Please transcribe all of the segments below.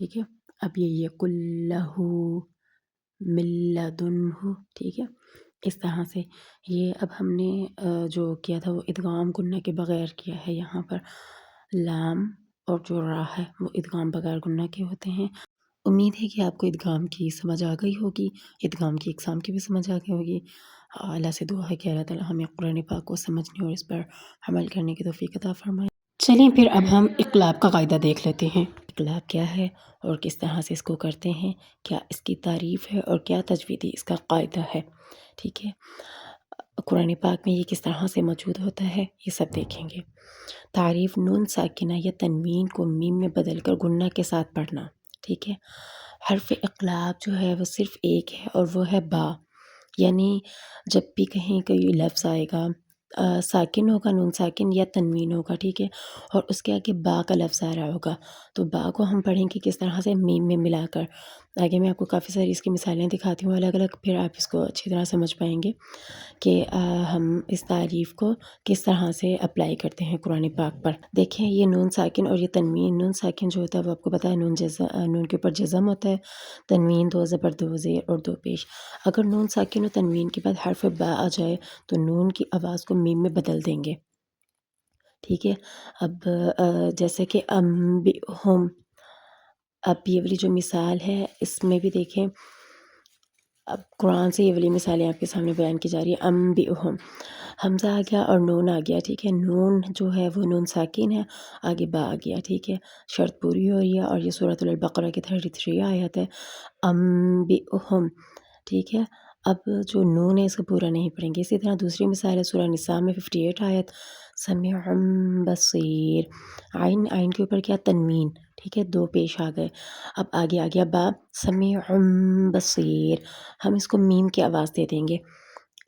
ٹھیک ہے. اب یہ کلہ ملدنہ، ٹھیک ہے. اس طرح سے یہ اب ہم نے جو کیا تھا وہ ادغام گنہ کے بغیر کیا ہے. یہاں پر لام اور جو را ہے وہ ادغام بغیر گنہ کے ہوتے ہیں. امید ہے کہ آپ کو ادغام کی سمجھ آ گئی ہوگی، ادغام کی اقسام کی بھی سمجھ آ گئی ہوگی. اللہ سے دعا ہے کہ اللہ تعالیٰ ہمیں قرآن پاک کو سمجھنے اور اس پر عمل کرنے کی توفیق عطا فرمائے. چلیں پھر اب ہم اقلاب کا قاعدہ دیکھ لیتے ہیں. اقلاب کیا ہے اور کس طرح سے اس کو کرتے ہیں، کیا اس کی تعریف ہے اور کیا تجویدی اس کا قاعدہ ہے. ٹھیک ہے، قرآن پاک میں یہ کس طرح سے موجود ہوتا ہے یہ سب دیکھیں گے. تعریف: نون ساکنہ یا تنوین کو میم میں بدل کر گنہ کے ساتھ پڑھنا. ٹھیک ہے، حرف اقلاب جو ہے وہ صرف ایک ہے اور وہ ہے با. یعنی جب بھی کہیں کوئی لفظ آئے گا ساکن ہوگا، نون ساکن یا تنوین ہوگا، ٹھیک ہے، اور اس کے آگے با کا لفظ آ رہا ہوگا تو با کو ہم پڑھیں گے کس طرح سے، میم میں ملا کر. آگے میں آپ کو کافی ساری اس کی مثالیں دکھاتی ہوں الگ الگ، پھر آپ اس کو اچھی طرح سمجھ پائیں گے کہ ہم اس تعریف کو کس طرح سے اپلائی کرتے ہیں قرآن پاک پر. دیکھیں یہ نون ساکن اور یہ تنوین. نون ساکن جو ہوتا ہے وہ آپ کو پتہ ہے نون کے اوپر جزم ہوتا ہے، تنوین 2 زبر 2 زیر اور 2 پیش. اگر نون ساکن اور تنوین کے بعد حرف با آ جائے تو نون کی آواز کو میم میں بدل دیں گے. ٹھیک ہے، اب جیسے کہ انبئہم، اب یہ والی جو مثال ہے اس میں بھی دیکھیں، اب قرآن سے یہ والی مثالیں آپ کے سامنے بیان کی جا رہی ہے. انبئہم، حمزہ آ گیا اور نون آ گیا. ٹھیک ہے، نون جو ہے وہ نون ساکن ہے، آگے با آ گیا. ٹھیک ہے، شرط پوری ہو رہی ہے اور یہ سورۃ البقرہ کی 33 آیت ہے. انبئہم، ٹھیک ہے. اب جو نون ہے اس کو پورا نہیں پڑھیں گے. اسی طرح دوسری مثال ہے سورہ نساء میں 58 آیت، سمیع بصیر. عین کے اوپر کیا، تنوین. ٹھیک ہے، 2 پیش آ گئے. اب آگے آ گیا با، سمیع بصیر. ہم اس کو میم کی آواز دے دیں گے.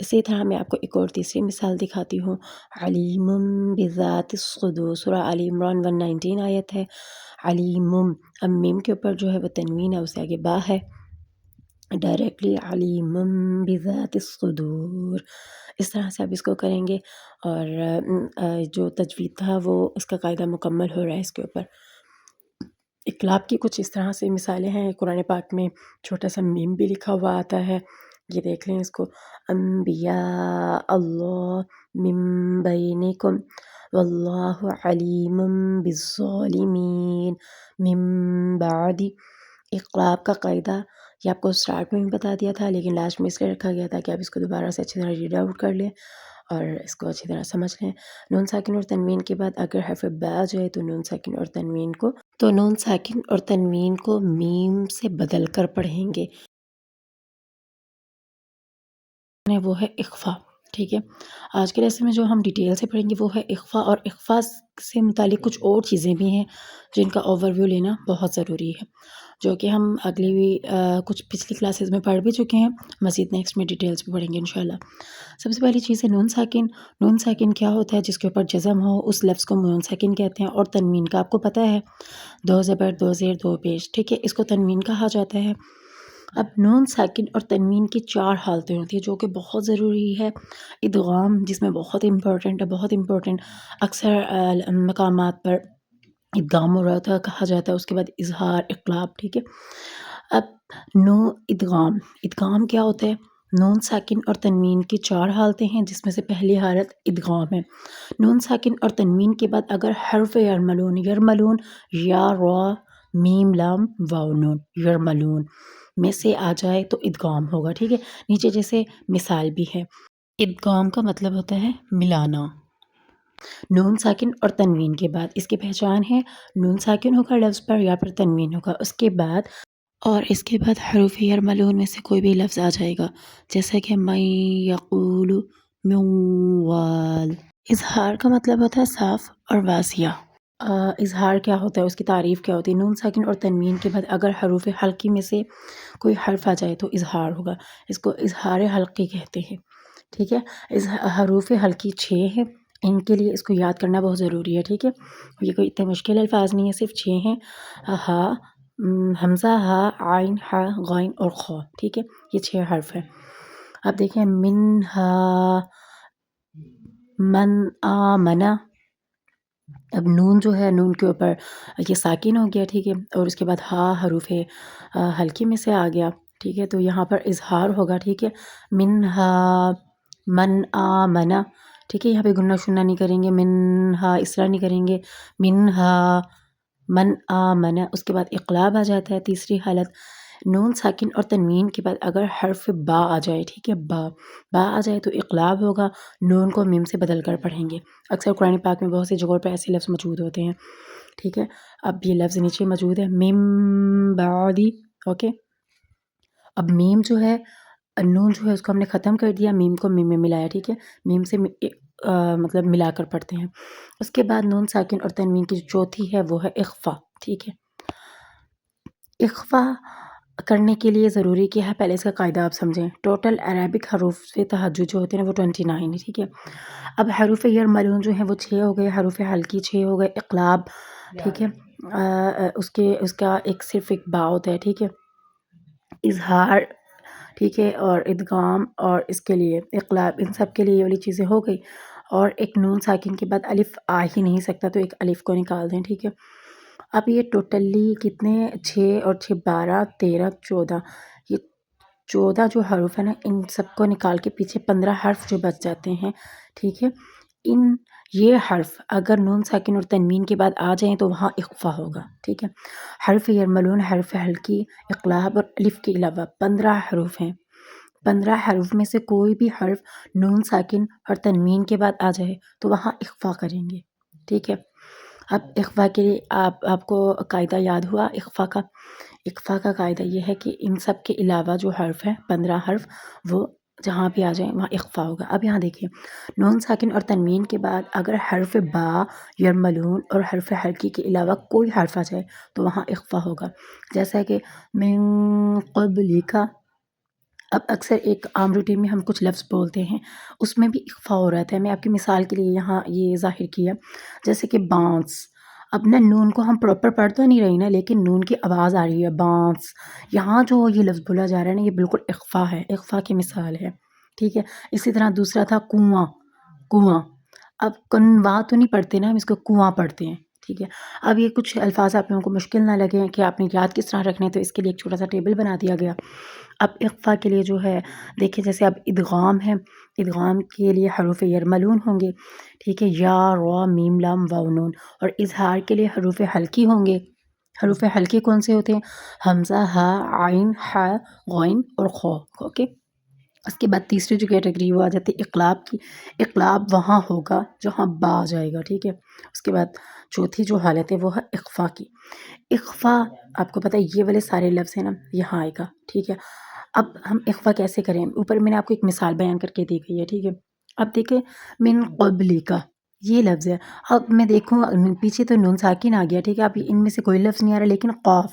اسی طرح میں آپ کو ایک اور تیسری مثال دکھاتی ہوں. علیم بذات الصدور، سورہ آل عمران 119 آیت ہے. علیم، اب میم کے اوپر جو ہے وہ تنوین ہے، اس سے آگے با ہے، ڈائریکٹلی علیم بذات الصدور. اس طرح سے آپ اس کو کریں گے اور جو تجوید تھا وہ اس کا قاعدہ مکمل ہو رہا ہے اس کے اوپر. اقلاب کی کچھ اس طرح سے مثالیں ہیں. قرآن پاک میں چھوٹا سا میم بھی لکھا ہوا آتا ہے، یہ دیکھ لیں اس کو. انبیاء اللہ من بینکم واللہ علیم بالظالمین من بعد. اقلاب کا قاعدہ یہ آپ کو سٹارٹ میں بھی بتا دیا تھا لیکن لاسٹ میں اس لیے رکھا گیا تھا کہ آپ اس کو دوبارہ سے اچھی طرح ریڈ آؤٹ کر لیں اور اس کو اچھی طرح سمجھ لیں. نون ساکن اور تنوین کے بعد اگر حرف با آ جائے تو نون ساکن اور تنوین کو میم سے بدل کر پڑھیں گے. وہ ہے اخفا. ٹھیک ہے، آج کے لیسن میں جو ہم ڈیٹیل سے پڑھیں گے وہ ہے اخفا، اور اخفا سے متعلق کچھ اور چیزیں بھی ہیں جن کا اوور ویو لینا بہت ضروری ہے، جو کہ ہم اگلی کچھ پچھلی کلاسز میں پڑھ بھی چکے ہیں. مزید نیکسٹ میں ڈیٹیلز بھی پڑھیں گے انشاءاللہ. سب سے پہلی چیز ہے نون ساکن. نون ساکن کیا ہوتا ہے، جس کے اوپر جزم ہو اس لفظ کو نون ساکن کہتے ہیں. اور تنوین کا آپ کو پتہ ہے 2 زبر 2 زیر 2 پیش. ٹھیک ہے، اس کو تنوین کہا جاتا ہے. اب نون ساکن اور تنوین کی 4 حالتیں ہوتی ہیں جو کہ بہت ضروری ہے. ادغام جس میں بہت امپورٹنٹ اکثر مقامات پر ادغام ہو رہا ہوتا ہے کہا جاتا ہے. اس کے بعد اظہار، اقلاب. ٹھیک ہے، اب ادغام کیا ہوتا ہے. نون ساکن اور تنوین کی 4 حالتیں ہیں جس میں سے پہلی حالت ادغام ہے. نون ساکن اور تنوین کے بعد اگر حرف یرملون یا را میم لام واو نون یرملون میں سے آ جائے تو ادغام ہوگا. ٹھیک ہے، نیچے جیسے مثال بھی ہے. ادغام کا مطلب ہوتا ہے ملانا. نون ساکن اور تنوین کے بعد اس کی پہچان ہے، نون ساکن ہوگا لفظ پر یا پھر تنوین ہوگا اس کے بعد حروف یرملون میں سے کوئی بھی لفظ آ جائے گا، جیسا کہ من یقول موال. اظہار کا مطلب ہوتا ہے صاف اور واضح. اظہار کیا ہوتا ہے، اس کی تعریف کیا ہوتی ہے. نون ساکن اور تنوین کے بعد اگر حروف حلقی میں سے کوئی حرف آ جائے تو اظہار ہوگا. اس کو اظہار حلقی کہتے ہیں. ٹھیک ہے، حروف حلقی 6 ہیں، ان کے لیے اس کو یاد کرنا بہت ضروری ہے. ٹھیک ہے، یہ کوئی اتنے مشکل الفاظ نہیں ہے، صرف 6 ہیں. ہا، حمزہ، ہا، عین، ہا، غین اور خا. ٹھیک ہے، یہ 6 حرف ہیں. اب دیکھیں منہا من آمنا، اب نون جو ہے، نون کے اوپر یہ ساکن ہو گیا، ٹھیک ہے، اور اس کے بعد ہا حروف حلقی میں سے آ گیا، ٹھیک ہے، تو یہاں پر اظہار ہوگا، ٹھیک ہے، منہا من آ منا، ٹھیک ہے، یہاں پہ گنہ شنہ نہیں کریں گے، منہا اس طرح نہیں کریں گے، منہا من آ منا، اس کے بعد اقلاب آ جاتا ہے تیسری حالت، نون ساکن اور تنوین کے بعد اگر حرف با آ جائے، ٹھیک ہے، با آ جائے تو اقلاب ہوگا، نون کو میم سے بدل کر پڑھیں گے۔ اکثر قرآن پاک میں بہت سی جگہوں پہ ایسے لفظ موجود ہوتے ہیں، ٹھیک ہے، اب یہ لفظ نیچے موجود ہے، میم بعدی، اوکے، اب میم جو ہے، نون جو ہے اس کو ہم نے ختم کر دیا، میم کو میم میں ملایا، ٹھیک ہے، میم سے مطلب ملا کر پڑھتے ہیں۔ اس کے بعد نون ساکن اور تنوین کی جو چوتھی ہے وہ ہے اخفا، ٹھیک ہے، اخفا کرنے کے لیے ضروری کیا ہے، پہلے اس کا قاعدہ آپ سمجھیں، ٹوٹل عربک حروف سے تہجد جو ہوتے ہیں نا وہ 29 ہے، ٹھیک ہے، اب حروف یرملون جو ہیں وہ 6 ہو گئے، حروف حلقی 6 ہو گئے، اقلاب، ٹھیک ہے، اس کا ایک صرف ایک با ہوتا ہے، ٹھیک ہے، اظہار، ٹھیک ہے، اور ادغام اور اس کے لیے اقلاب، ان سب کے لیے یہ والی چیزیں ہو گئی، اور ایک نون ساکن کے بعد الف آ ہی نہیں سکتا تو ایک الف کو نکال دیں، ٹھیک ہے، اب یہ ٹوٹلی کتنے 6 اور 6 12 13 14، یہ 14 جو حروف ہیں نا ان سب کو نکال کے پیچھے 15 حرف جو بچ جاتے ہیں، ٹھیک ہے، یہ حرف اگر نون ساکن اور تنوین کے بعد آ جائیں تو وہاں اخفا ہوگا، ٹھیک ہے، حرف یرملون، حرف حلقی، اقلاب اور الف کے علاوہ 15 حروف ہیں، 15 حروف میں سے کوئی بھی حرف نون ساکن اور تنوین کے بعد آ جائے تو وہاں اخفا کریں گے، ٹھیک ہے، اب اخفا کے لیے آپ کو قاعدہ یاد ہوا اخفا کا؟ اخفا کا قاعدہ یہ ہے کہ ان سب کے علاوہ جو حرف ہیں 15 حرف وہ جہاں بھی آ جائیں وہاں اخفا ہوگا۔ اب یہاں دیکھیں نون ساکن اور تنوین کے بعد اگر حرف با، یرملون اور حرف حلقی کے علاوہ کوئی حرف آ جائے تو وہاں اخفا ہوگا، جیسا کہ من قبلک، اب اکثر ایک عام روٹین میں ہم کچھ لفظ بولتے ہیں اس میں بھی اخفا ہو رہتا ہے، میں آپ کی مثال کے لیے یہاں یہ ظاہر کیا، جیسے کہ بانس، اب نا نون کو ہم پراپر پڑھ تو نہیں رہی نا لیکن نون کی آواز آ رہی ہے بانس، یہاں جو یہ لفظ بولا جا رہا ہے نا یہ بالکل اخفا ہے، اخفا کی مثال ہے، ٹھیک ہے، اسی طرح دوسرا تھا کنواں، کنواں، اب کنواں تو نہیں پڑھتے نا، ہم اس کو کنواں پڑھتے ہیں، ٹھیک ہے، اب یہ کچھ الفاظ آپ لوگوں کو مشکل نہ لگیں کہ آپ نے یاد کس طرح رکھنے، تو اس کے لیے ایک چھوٹا سا ٹیبل بنا دیا گیا۔ اب اخفا کے لیے جو ہے دیکھیں جیسے اب ادغام ہے، ادغام کے لیے حروف یرملون ہوں گے، ٹھیک ہے، یا را میم لام واو نون، اور اظہار کے لیے حروف حلقی ہوں گے، حروف حلقی کون سے ہوتے ہیں؟ حمزہ، ہا، عین، حا، غین اور خا، اوکے، اس کے بعد تیسری جو کیٹیگری وہ آ جاتی ہے اقلاب کی، اقلاب وہاں ہوگا جہاں با آ جائے گا، ٹھیک ہے، اس کے بعد چوتھی جو حالت ہے وہ ہے اخفا کی، اخفا آپ کو پتہ ہے یہ والے سارے لفظ ہیں نا یہاں آئے گا، ٹھیک ہے، اب ہم اخفا کیسے کریں، اوپر میں نے آپ کو ایک مثال بیان کر کے دی گئی ہے، ٹھیک ہے، اب دیکھیں من قبلی کا یہ لفظ ہے، اب میں دیکھوں پیچھے تو نون ساکن آ گیا، ٹھیک ہے، اب ان میں سے کوئی لفظ نہیں آ رہا لیکن قاف،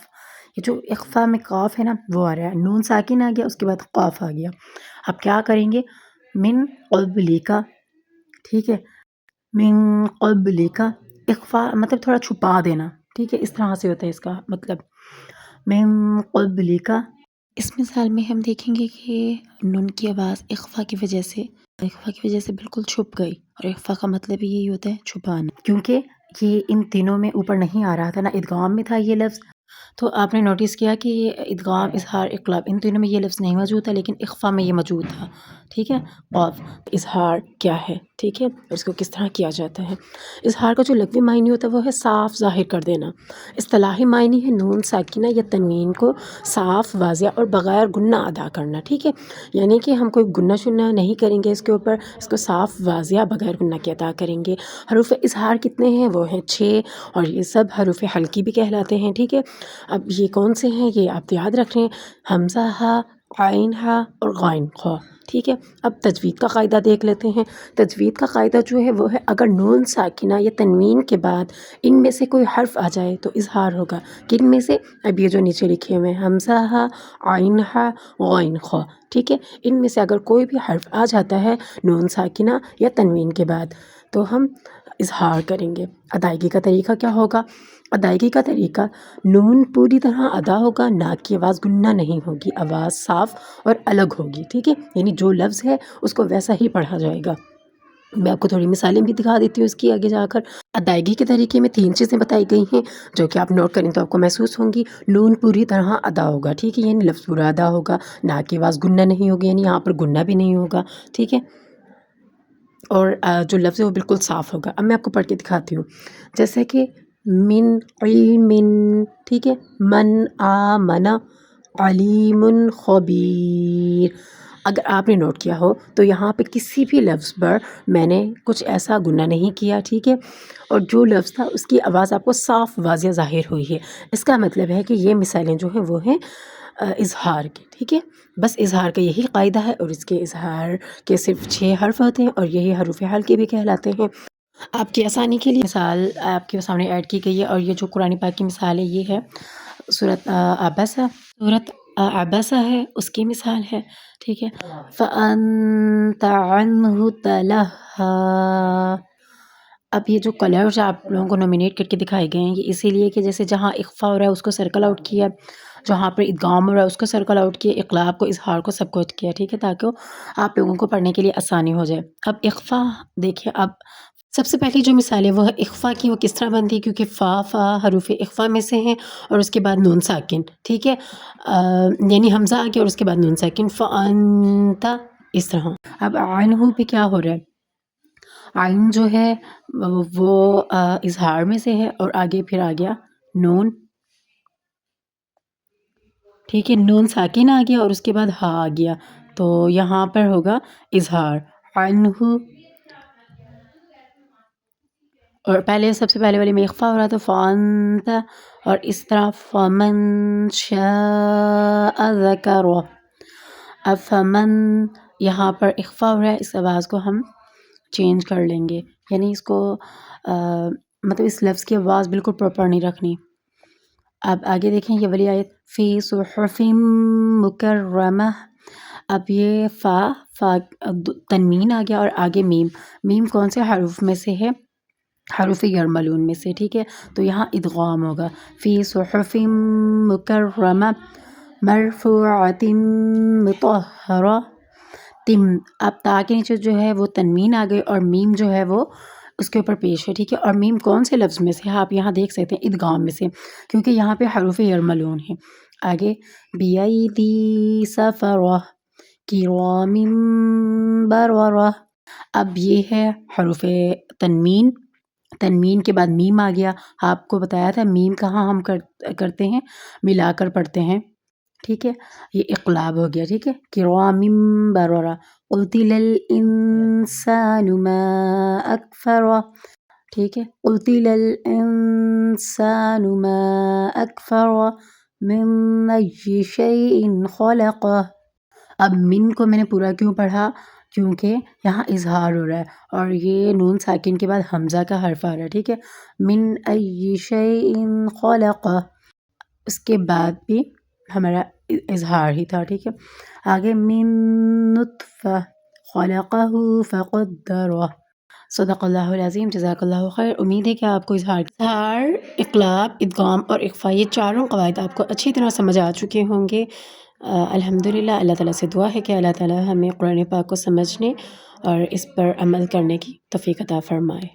یہ جو اخفا میں قاف ہے نا وہ آ رہا ہے، نون ساکن آ گیا اس کے بعد قاف آ گیا، اب کیا کریں گے، من قبلی کا، ٹھیک ہے، من قبلی کا، اخفا مطلب تھوڑا چھپا دینا، ٹھیک ہے، اس طرح سے ہوتا ہے اس کا مطلب، من قبلی کا، اس مثال میں ہم دیکھیں گے کہ نون کی آواز اخفا کی وجہ سے بالکل چھپ گئی، اور اخفا کا مطلب یہی ہوتا ہے چھپانا، کیونکہ یہ ان تینوں میں اوپر نہیں آ رہا تھا نا، ادغام میں تھا یہ لفظ، تو آپ نے نوٹس کیا کہ یہ ادغام، اظہار، اقلاب ان تینوں میں یہ لفظ نہیں موجود تھا لیکن اخفا میں یہ موجود تھا، ٹھیک ہے، قاف، اظہار کیا ہے، ٹھیک ہے، اور اس کو کس طرح کیا جاتا ہے، اظہار کا جو لغوی معنی ہوتا ہے وہ ہے صاف ظاہر کر دینا، اصطلاحی معنی ہے نون ساکنہ یا تنوین کو صاف، واضح اور بغیر گنہ ادا کرنا، ٹھیک ہے، یعنی کہ ہم کوئی گنہ شنہ نہیں کریں گے اس کے اوپر، اس کو صاف، واضح، بغیر گنہ کے ادا کریں گے۔ حروف اظہار کتنے ہیں؟ وہ ہیں 6، اور یہ سب حروف حلقی بھی کہلاتے ہیں، ٹھیک ہے، اب یہ کون سے ہیں یہ آپ یاد رکھ رہے ہیں، حمزہ، ہا، عین، ہا اور غین، خا، ٹھیک ہے، اب تجوید کا قاعدہ دیکھ لیتے ہیں، تجوید کا قاعدہ جو ہے وہ ہے اگر نون ساکنہ یا تنوین کے بعد ان میں سے کوئی حرف آ جائے تو اظہار ہوگا، کن میں سے؟ اب یہ جو نیچے لکھے ہوئے ہیں حمزہ، ہا، عین، ہا، غین، خا، ٹھیک ہے، ان میں سے اگر کوئی بھی حرف آ جاتا ہے نون ساکنہ یا تنوین کے بعد تو ہم اظہار کریں گے۔ ادائیگی کا طریقہ کیا ہوگا؟ ادائیگی کا طریقہ نون پوری طرح ادا ہوگا، ناک کی آواز گنہ نہیں ہوگی، آواز صاف اور الگ ہوگی، ٹھیک ہے، یعنی جو لفظ ہے اس کو ویسا ہی پڑھا جائے گا، میں آپ کو تھوڑی مثالیں بھی دکھا دیتی ہوں اس کی آگے جا کر۔ ادائیگی کے طریقے میں 3 چیزیں بتائی گئی ہیں جو کہ آپ نوٹ کریں تو آپ کو محسوس ہوں گی۔ نون پوری طرح ادا ہوگا، ٹھیک ہے، یعنی لفظ پورا ادا ہوگا، نا کی آواز گننا نہیں ہوگی، یعنی یہاں پر گننا بھی نہیں ہوگا، ٹھیک ہے، اور جو لفظ ہے وہ بالکل صاف ہوگا۔ اب میں آپ کو پڑھ کے دکھاتی ہوں، جیسے کہ من علم، ٹھیک ہے، من آمن علیم خبیر۔ اگر آپ نے نوٹ کیا ہو تو یہاں پہ کسی بھی لفظ پر میں نے کچھ ایسا گناہ نہیں کیا، ٹھیک ہے، اور جو لفظ تھا اس کی آواز آپ کو صاف واضح ظاہر ہوئی ہے۔ اس کا مطلب ہے کہ یہ مثالیں جو ہیں وہ ہیں اظہار کی، ٹھیک ہے، بس اظہار کا یہی قاعدہ ہے، اور اس کے اظہار کے صرف 6 حرف ہوتے ہیں اور یہی حروف حلقے بھی کہلاتے ہیں۔ آپ کی آسانی کے لیے مثال آپ کے سامنے ایڈ کی گئی ہے، اور یہ جو قرآن پاک کی مثال ہے یہ ہے سورۃ عبسہ، سورۃ عبسہ ہے، اس کی مثال ہے، ٹھیک ہے، فَأَنْتَ عَنْهُ تَلَهَّا۔ اب یہ جو کلرز آپ لوگوں کو نومینیٹ کر کے دکھائے گئے ہیں یہ اسی لیے کہ جیسے جہاں اخفا ہو رہا ہے اس کو سرکل آؤٹ کیا، جہاں پر ادغام ہو رہا ہے اس کو سرکل آؤٹ کیا، اقلاب کو، اظہار کو، سب کو کیا، ٹھیک ہے، تاکہ آپ لوگوں کو پڑھنے کے لیے آسانی ہو جائے۔ اب اخفا دیکھیں، اب سب سے پہلی جو مثال ہے وہ ہے اخفا کی، وہ کس طرح بنتی ہے، کیونکہ فا حروف اخفا میں سے ہیں اور اس کے بعد نون ساکن، ٹھیک ہے، یعنی حمزہ آ گیا اور اس کے بعد نون ساکن، فَأَنْتَ، اس طرح۔ اب عنہ پہ کیا ہو رہا ہے، عین جو ہے وہ اظہار میں سے ہے اور آگے پھر آ گیا نون، ٹھیک ہے، نون ساکن آ گیا اور اس کے بعد ہا آ گیا، تو یہاں پر ہوگا اظہار عنہ، اور پہلے سب سے پہلے والے میں اخفا ہو رہا تھا فانت، اور اس طرح فمن شاء ذکرہ۔ اب فمن یہاں پر اخفا ہو رہا ہے، اس آواز کو ہم چینج کر لیں گے، یعنی اس کو مطلب اس لفظ کی آواز بالکل پراپر نہیں رکھنی۔ اب آگے دیکھیں یہ والی آیت فی صحف مکرمہ، اب یہ فا تنوین آ گیا اور آگے میم، میم کون سے حروف میں سے ہے، حروف یرملون میں سے، ٹھیک ہے، تو یہاں ادغام ہوگا فی صحف مکرمہ مرفوعۃ مطہرہ تم۔ اب تا کے نیچے جو ہے وہ تنوین آ گئی اور میم جو ہے وہ اس کے اوپر پیش ہے، ٹھیک ہے، اور میم کون سے لفظ میں سے ہے، آپ یہاں دیکھ سکتے ہیں ادغام میں سے، کیونکہ یہاں پہ حروف یرملون ہے۔ آگے بیدی سفرہ کرام بررہ، اب یہ ہے حروف تنوین، تنوین کے بعد میم آ گیا، آپ کو بتایا تھا میم کہاں ہم کرتے ہیں، ملا کر پڑھتے ہیں، ٹھیک ہے، یہ اقلاب ہو گیا، ٹھیک ہے، کرام بررہ قتل الانسان ما اکفرہ، ٹھیک ہے، قتل الانسان ما اکفرہ من ای شیء خلقہ۔ اب من کو میں نے پورا کیوں پڑھا، کیونکہ یہاں اظہار ہو رہا ہے اور یہ نون ساکن کے بعد حمزہ کا حرف آ رہا ہے، ٹھیک ہے، من ای شیء خلقہ، اس کے بعد بھی ہمارا اظہار ہی تھا، ٹھیک ہے، آگے من نطفہ خلقہ فقدرہ۔ صدق اللہ العظیم، جزاک اللہ خیر۔ امید ہے کہ آپ کو اظہار، اقلاب، ادغام اور اخفا یہ چاروں قواعد آپ کو اچھی طرح سمجھ آ چکے ہوں گے۔ الحمدللہ، اللہ تعالیٰ سے دعا ہے کہ اللہ تعالیٰ ہمیں قرآن پاک کو سمجھنے اور اس پر عمل کرنے کی توفیق عطا فرمائے۔